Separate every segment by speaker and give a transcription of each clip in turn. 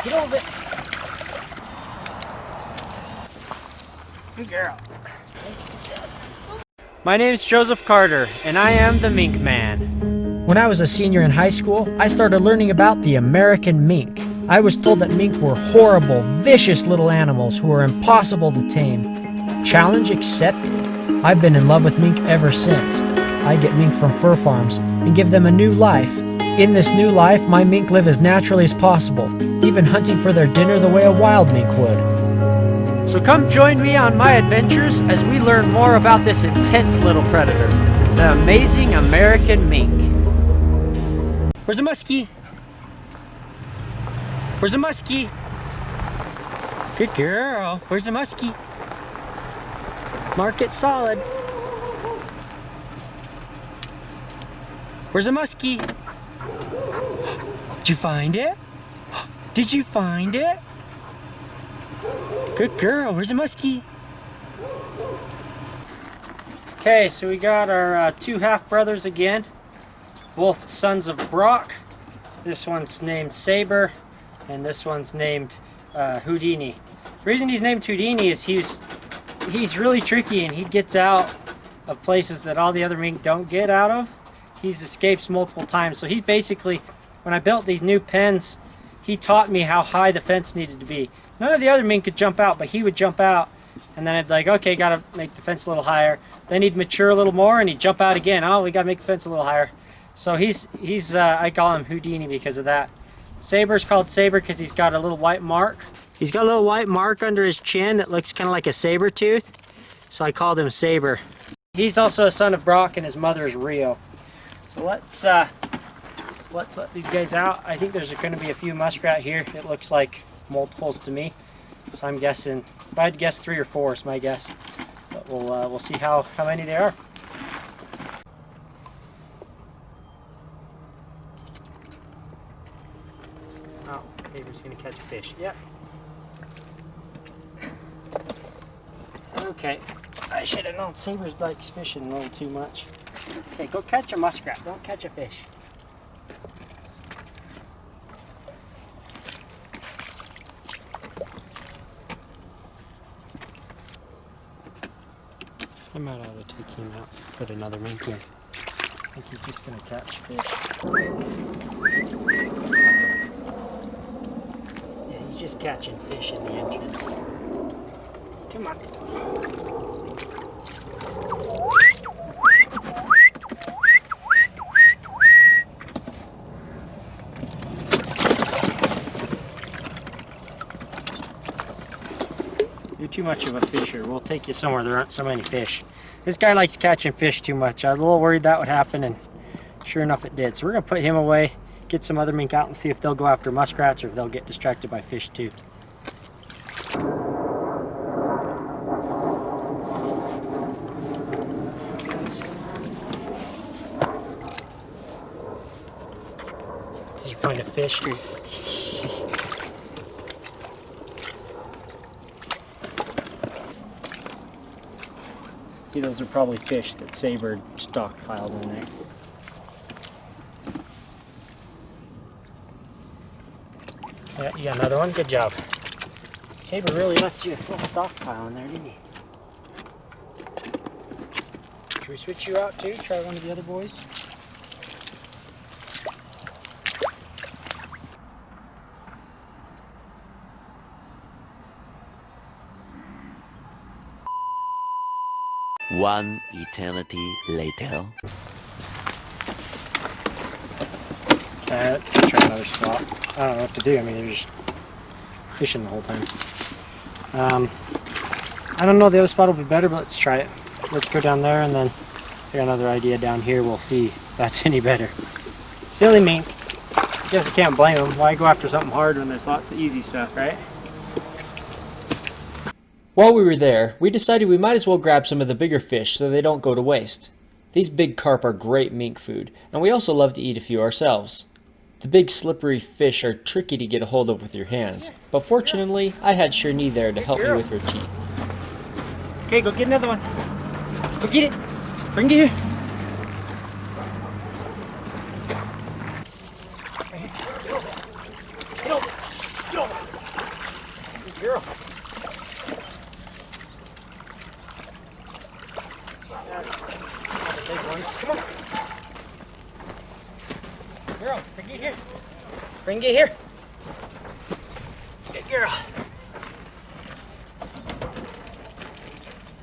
Speaker 1: Get over it. Good girl. My name's Joseph Carter, and I am the Mink Man.
Speaker 2: When I was a senior in high school, I started learning about the American mink. I was told that mink were horrible, vicious little animals who were impossible to tame. Challenge accepted. I've been in love with mink ever since. I get mink from fur farms and give them a new life. In this new life, my mink live as naturally as possible, even hunting for their dinner the way a wild mink would.
Speaker 1: So come join me on my adventures as we learn more about this intense little predator, the amazing American mink. Where's the muskie? Where's the muskie? Good girl. Where's the muskie? Mark it solid. Where's the muskie? Did you find it? Did you find it? Good girl. Where's the muskie? Okay, so we got our two half-brothers again. Both sons of Brock. This one's named Saber, and this one's named Houdini. The reason he's named Houdini is he's really tricky, and he gets out of places that all the other mink don't get out of. He's escaped multiple times. So he's basically, when I built these new pens, he taught me how high the fence needed to be. None of the other mink could jump out, but he would jump out, and then I'd be like, okay, gotta make the fence a little higher. Then he'd mature a little more, and he'd jump out again. Oh, we gotta make the fence a little higher. So he's I call him Houdini because of that. Saber's called Saber because he's got a little white mark. He's got a little white mark under his chin that looks kind of like a saber tooth. So I called him Saber. He's also a son of Brock, and his mother is Rio. So let's let these guys out. I think there's going to be a few muskrat here. It looks like multiples to me. So I'm guessing, if I had to guess 3 or 4 is my guess. But we'll see how many there are. Oh, Saber's going to catch a fish. Yep. Okay. I should have known Saber likes fishing a little too much. Okay, go catch a muskrat. Don't catch a fish. I might ought to take him out, put another mink in. I think he's just going to catch fish. Yeah, he's just catching fish in the entrance. Come on. You're too much of a fisher. We'll take you somewhere there aren't so many fish. This guy likes catching fish too much. I was a little worried that would happen, and sure enough it did. So we're going to put him away, get some other mink out, and see if they'll go after muskrats or if they'll get distracted by fish too. Did you find a fish? See, those are probably fish that Saber stockpiled in there. Yeah, you got another one? Good job. Saber really left you a full stockpile in there, didn't he? Should we switch you out too? Try one of the other boys?
Speaker 3: One eternity later.
Speaker 1: Okay, let's go try another spot. I don't know what to do. I mean, they're just fishing the whole time. I don't know, the other spot will be better, but let's try it. Let's go down there, and then I got another idea down here. We'll see if that's any better. Silly mink. Guess I can't blame them. Why go after something hard when there's lots of easy stuff, right?
Speaker 4: While we were there, we decided we might as well grab some of the bigger fish so they don't go to waste. These big carp are great mink food, and we also love to eat a few ourselves. The big slippery fish are tricky to get a hold of with your hands, but fortunately, I had Shirney there to help me with her teeth.
Speaker 1: Okay, go get another one. Go get it. Bring it here. Get over. Get over. girl. That's all the big ones. Come on. Girl, bring it here. Bring it here. Good girl.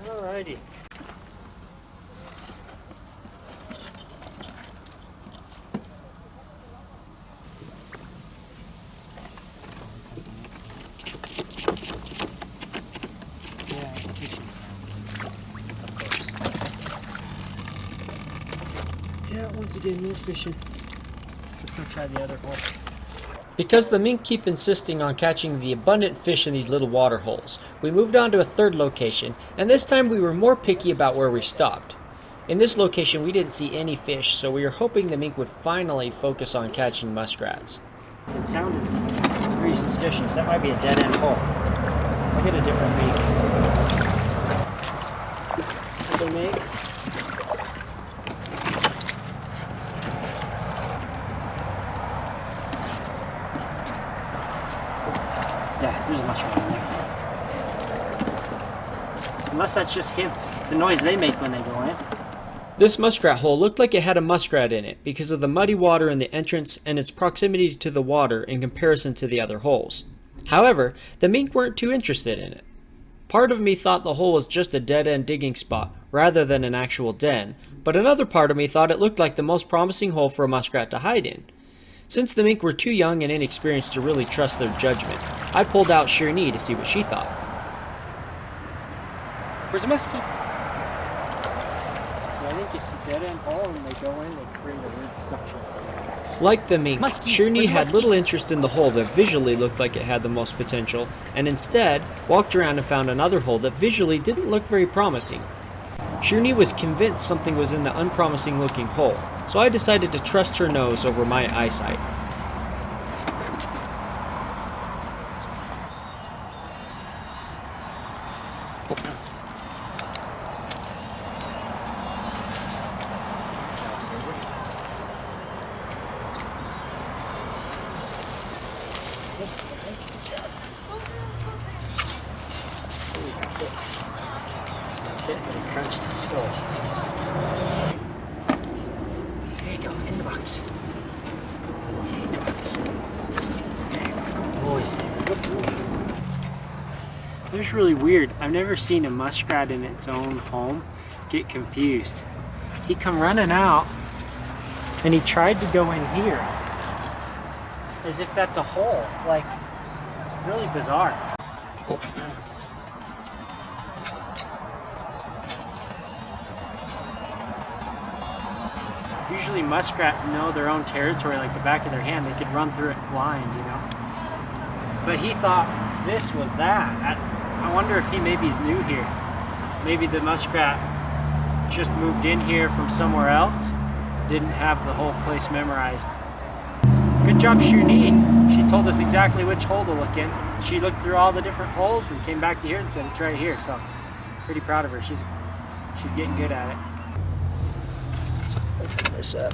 Speaker 1: Alrighty. Yeah, once again, no fishing. Let's go try the other hole.
Speaker 4: Because the mink keep insisting on catching the abundant fish in these little water holes, we moved on to a third location, and this time we were more picky about where we stopped. In this location we didn't see any fish, so we were hoping the mink would finally focus on catching muskrats.
Speaker 1: It sounded pretty suspicious. That might be a dead-end hole. I'll get a different beak. What they make? Yeah, there's a muskrat in there. Unless that's just him. The noise they make when they go in.
Speaker 4: This muskrat hole looked like it had a muskrat in it because of the muddy water in the entrance and its proximity to the water in comparison to the other holes. However, the mink weren't too interested in it. Part of me thought the hole was just a dead-end digging spot rather than an actual den, but another part of me thought it looked like the most promising hole for a muskrat to hide in. Since the mink were too young and inexperienced to really trust their judgment, I pulled out Shirney to see what she thought.
Speaker 1: Where's the muskie? I think it's a dead-end hole and they go in, they create a weird suction.
Speaker 4: Like the mink,
Speaker 1: Muskie.
Speaker 4: Shirney
Speaker 1: Where's
Speaker 4: had
Speaker 1: muskie?
Speaker 4: little interest in the hole that visually looked like it had the most potential, and instead walked around and found another hole that visually didn't look very promising. Shirney was convinced something was in the unpromising looking hole, so I decided to trust her nose over my eyesight.
Speaker 1: Crunched his skull. There you go, in the box. Good boy, in the box. Good boy, Saber. Good boy. It was really weird. I've never seen a muskrat in its own home get confused. He come running out and he tried to go in here as if that's a hole. Like, really bizarre. Usually muskrats know their own territory like the back of their hand. They could run through it blind, you know. But he thought this was that. I wonder if he maybe's new here. Maybe the muskrat just moved in here from somewhere else. Didn't have the whole place memorized. Good job, Shirney. She told us exactly which hole to look in. She looked through all the different holes and came back to here and said it's right here. So pretty proud of her. She's getting good at it. Open this up.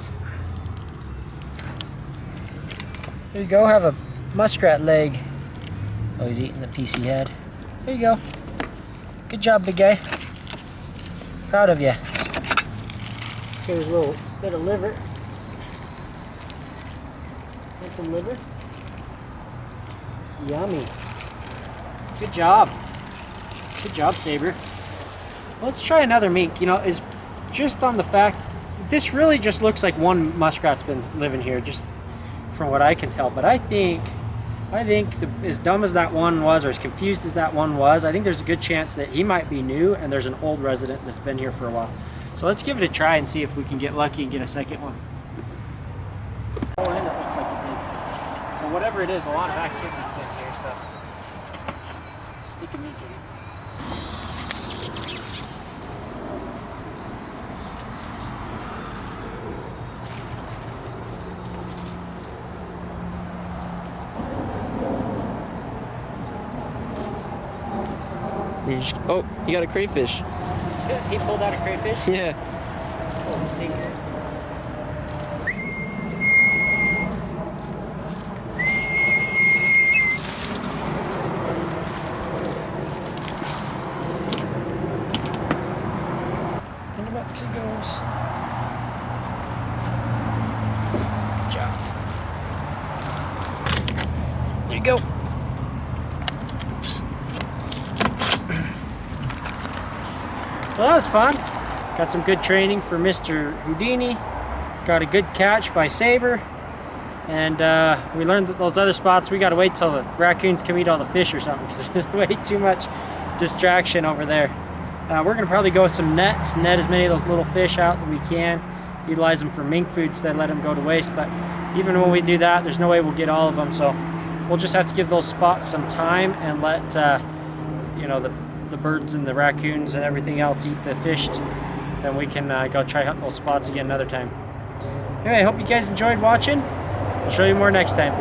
Speaker 1: There you go, have a muskrat leg. Oh, he's eating the piece he had. There you go. Good job, big guy. Proud of you. Here's a little bit of liver. Want some liver? Yummy. Good job. Good job, Saber. Let's try another mink. You know, is just on the fact this really just looks like one muskrat's been living here, just from what I can tell. But I think as dumb as that one was, or as confused as that one was, I think there's a good chance that he might be new and there's an old resident that's been here for a while. So let's give it a try and see if we can get lucky and get a second one. Oh, and it looks like a big, but whatever it is, a lot of activity's been here, so stick a mink in it.
Speaker 5: Oh, you got a crayfish.
Speaker 1: He pulled out a crayfish?
Speaker 5: Yeah.
Speaker 1: Little stinker. you go. Oops. Well, that was fun. Got some good training for Mr. Houdini. Got a good catch by Saber. And we learned that those other spots, we gotta wait till the raccoons come eat all the fish or something, because there's way too much distraction over there. We're gonna probably go with some nets, net as many of those little fish out that we can, utilize them for mink food instead of let them go to waste. But even when we do that, there's no way we'll get all of them, so we'll just have to give those spots some time and let you know, the birds and the raccoons and everything else eat the fish. Then we can go try hunting those spots again another time. Anyway, I hope you guys enjoyed watching. I'll show you more next time.